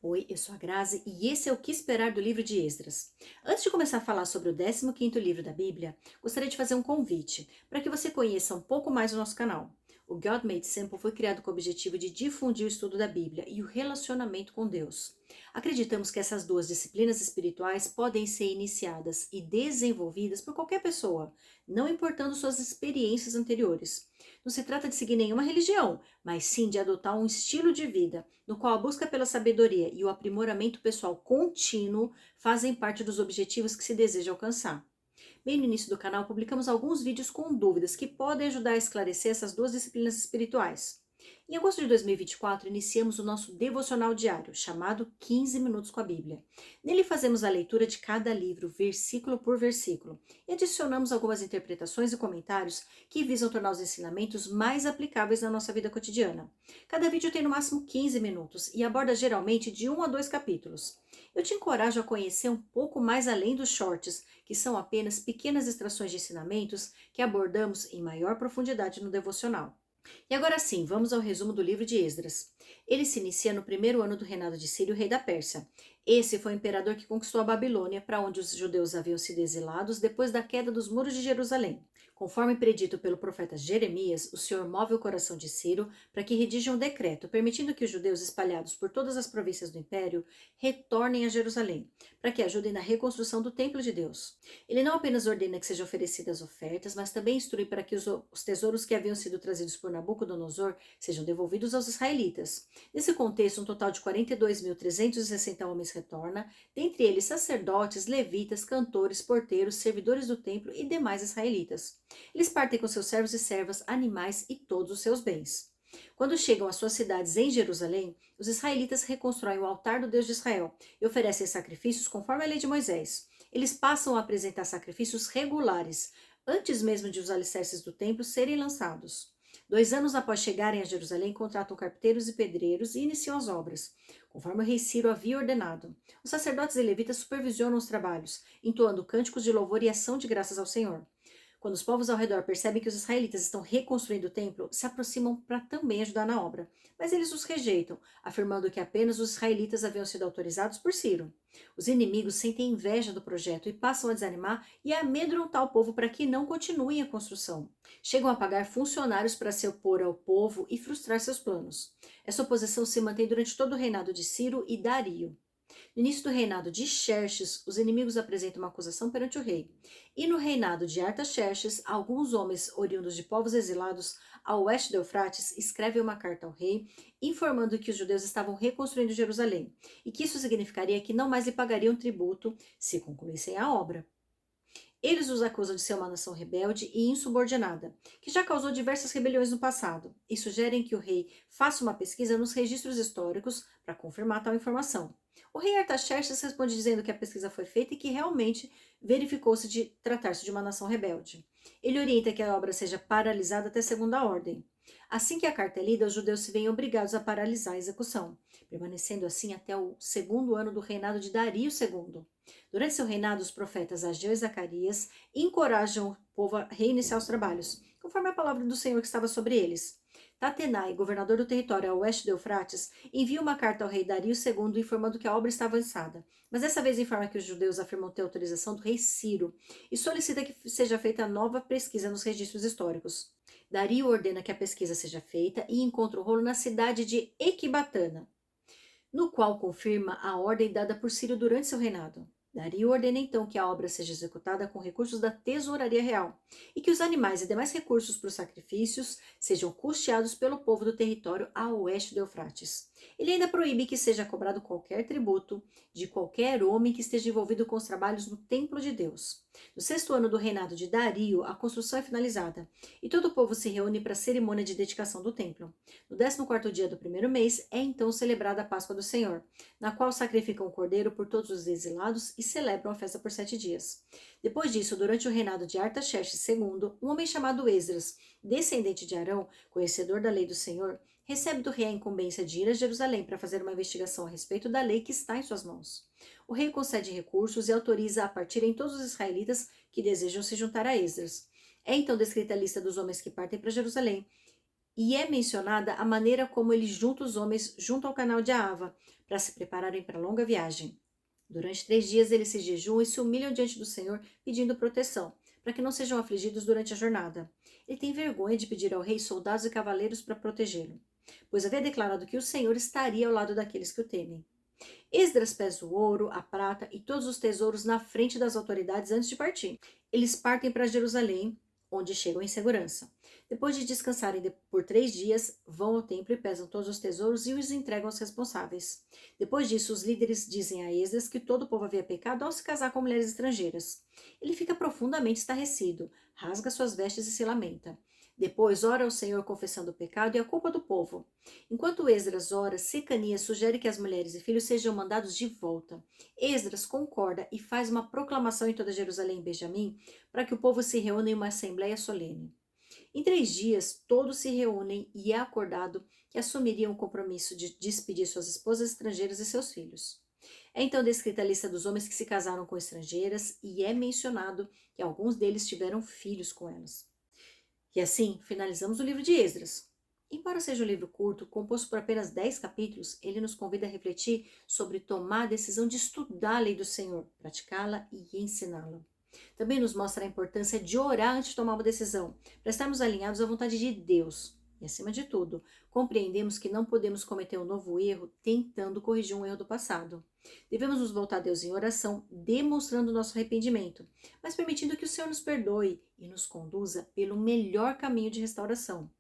Oi, eu sou a Grazi e esse é o Que Esperar do livro de Esdras. Antes de começar a falar sobre o 15º livro da Bíblia, gostaria de fazer um convite para que você conheça um pouco mais o nosso canal. O God Made Simple foi criado com o objetivo de difundir o estudo da Bíblia e o relacionamento com Deus. Acreditamos que essas duas disciplinas espirituais podem ser iniciadas e desenvolvidas por qualquer pessoa, não importando suas experiências anteriores. Não se trata de seguir nenhuma religião, mas sim de adotar um estilo de vida no qual a busca pela sabedoria e o aprimoramento pessoal contínuo fazem parte dos objetivos que se deseja alcançar. Bem no início do canal, publicamos alguns vídeos com dúvidas que podem ajudar a esclarecer essas duas disciplinas espirituais. Em agosto de 2024, iniciamos o nosso devocional diário, chamado 15 Minutos com a Bíblia. Nele fazemos a leitura de cada livro, versículo por versículo, e adicionamos algumas interpretações e comentários que visam tornar os ensinamentos mais aplicáveis na nossa vida cotidiana. Cada vídeo tem no máximo 15 minutos e aborda geralmente de 1 a 2 capítulos. Eu te encorajo a conhecer um pouco mais além dos shorts, que são apenas pequenas extrações de ensinamentos que abordamos em maior profundidade no devocional. E agora sim, vamos ao resumo do livro de Esdras. Ele se inicia no primeiro ano do reinado de Ciro, rei da Pérsia. Esse foi o imperador que conquistou a Babilônia, para onde os judeus haviam sido exilados depois da queda dos muros de Jerusalém. Conforme predito pelo profeta Jeremias, o Senhor move o coração de Ciro para que redija um decreto, permitindo que os judeus espalhados por todas as províncias do império retornem a Jerusalém, para que ajudem na reconstrução do templo de Deus. Ele não apenas ordena que sejam oferecidas ofertas, mas também instrui para que os tesouros que haviam sido trazidos por Nabucodonosor sejam devolvidos aos israelitas. Nesse contexto, um total de 42.360 homens retorna, dentre eles sacerdotes, levitas, cantores, porteiros, servidores do templo e demais israelitas. Eles partem com seus servos e servas, animais e todos os seus bens. Quando chegam às suas cidades em Jerusalém, os israelitas reconstroem o altar do Deus de Israel e oferecem sacrifícios conforme a lei de Moisés. Eles passam a apresentar sacrifícios regulares, antes mesmo de os alicerces do templo serem lançados. 2 anos após chegarem a Jerusalém, contratam carpinteiros e pedreiros e iniciam as obras, conforme o rei Ciro havia ordenado. Os sacerdotes e levitas supervisionam os trabalhos, entoando cânticos de louvor e ação de graças ao Senhor. Quando os povos ao redor percebem que os israelitas estão reconstruindo o templo, se aproximam para também ajudar na obra. Mas eles os rejeitam, afirmando que apenas os israelitas haviam sido autorizados por Ciro. Os inimigos sentem inveja do projeto e passam a desanimar e a amedrontar o povo para que não continuem a construção. Chegam a pagar funcionários para se opor ao povo e frustrar seus planos. Essa oposição se mantém durante todo o reinado de Ciro e Dario. No início do reinado de Xerxes, os inimigos apresentam uma acusação perante o rei. E no reinado de Artaxerxes, alguns homens oriundos de povos exilados ao oeste do Eufrates escrevem uma carta ao rei, informando que os judeus estavam reconstruindo Jerusalém e que isso significaria que não mais lhe pagariam tributo se concluíssem a obra. Eles os acusam de ser uma nação rebelde e insubordinada, que já causou diversas rebeliões no passado, e sugerem que o rei faça uma pesquisa nos registros históricos para confirmar tal informação. O rei Artaxerxes responde dizendo que a pesquisa foi feita e que realmente verificou-se de tratar-se de uma nação rebelde. Ele orienta que a obra seja paralisada até segunda ordem. Assim que a carta é lida, os judeus se veem obrigados a paralisar a execução, permanecendo assim até o segundo ano do reinado de Dario II. Durante seu reinado, os profetas Ageu e Zacarias encorajam o povo a reiniciar os trabalhos, conforme a palavra do Senhor que estava sobre eles. Tatenai, governador do território a oeste do Eufrates, envia uma carta ao rei Dario II informando que a obra está avançada, mas dessa vez informa que os judeus afirmam ter autorização do rei Ciro e solicita que seja feita nova pesquisa nos registros históricos. Dario ordena que a pesquisa seja feita e encontra o rolo na cidade de Equibatana, no qual confirma a ordem dada por Ciro durante seu reinado. Dario ordena então que a obra seja executada com recursos da tesouraria real e que os animais e demais recursos para os sacrifícios sejam custeados pelo povo do território a oeste do Eufrates. Ele ainda proíbe que seja cobrado qualquer tributo de qualquer homem que esteja envolvido com os trabalhos no templo de Deus. No 6º ano do reinado de Dario, a construção é finalizada e todo o povo se reúne para a cerimônia de dedicação do templo. No 14º dia do primeiro mês é então celebrada a Páscoa do Senhor, na qual sacrificam o cordeiro por todos os exilados e celebram a festa por 7 dias. Depois disso, durante o reinado de Artaxerxes II, um homem chamado Esdras, descendente de Arão, conhecedor da lei do Senhor, recebe do rei a incumbência de ir a Jerusalém para fazer uma investigação a respeito da lei que está em suas mãos. O rei concede recursos e autoriza a partirem todos os israelitas que desejam se juntar a Esdras. É então descrita a lista dos homens que partem para Jerusalém, e é mencionada a maneira como ele junta os homens junto ao canal de Ahava, para se prepararem para a longa viagem. Durante 3 dias eles se jejuam e se humilham diante do Senhor, pedindo proteção, para que não sejam afligidos durante a jornada. Ele tem vergonha de pedir ao rei soldados e cavaleiros para protegê-lo, pois havia declarado que o Senhor estaria ao lado daqueles que o temem. Esdras pesa o ouro, a prata e todos os tesouros na frente das autoridades antes de partir. Eles partem para Jerusalém, onde chegam em segurança. Depois de descansarem por 3 dias, vão ao templo e pesam todos os tesouros e os entregam aos responsáveis. Depois disso, os líderes dizem a Esdras que todo o povo havia pecado ao se casar com mulheres estrangeiras. Ele fica profundamente estarrecido, rasga suas vestes e se lamenta. Depois ora ao Senhor confessando o pecado e a culpa do povo. Enquanto Esdras ora, Secanias sugere que as mulheres e filhos sejam mandados de volta. Esdras concorda e faz uma proclamação em toda Jerusalém e Benjamim para que o povo se reúna em uma assembleia solene. Em 3 dias, todos se reúnem e é acordado que assumiriam o compromisso de despedir suas esposas estrangeiras e seus filhos. É então descrita a lista dos homens que se casaram com estrangeiras e é mencionado que alguns deles tiveram filhos com elas. E assim, finalizamos o livro de Esdras. Embora seja um livro curto, composto por apenas 10 capítulos, ele nos convida a refletir sobre tomar a decisão de estudar a lei do Senhor, praticá-la e ensiná-la. Também nos mostra a importância de orar antes de tomar uma decisão, para estarmos alinhados à vontade de Deus. E, acima de tudo, compreendemos que não podemos cometer um novo erro tentando corrigir um erro do passado. Devemos nos voltar a Deus em oração, demonstrando nosso arrependimento, mas permitindo que o Senhor nos perdoe e nos conduza pelo melhor caminho de restauração.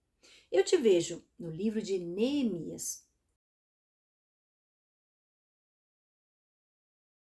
Eu te vejo no livro de Neemias.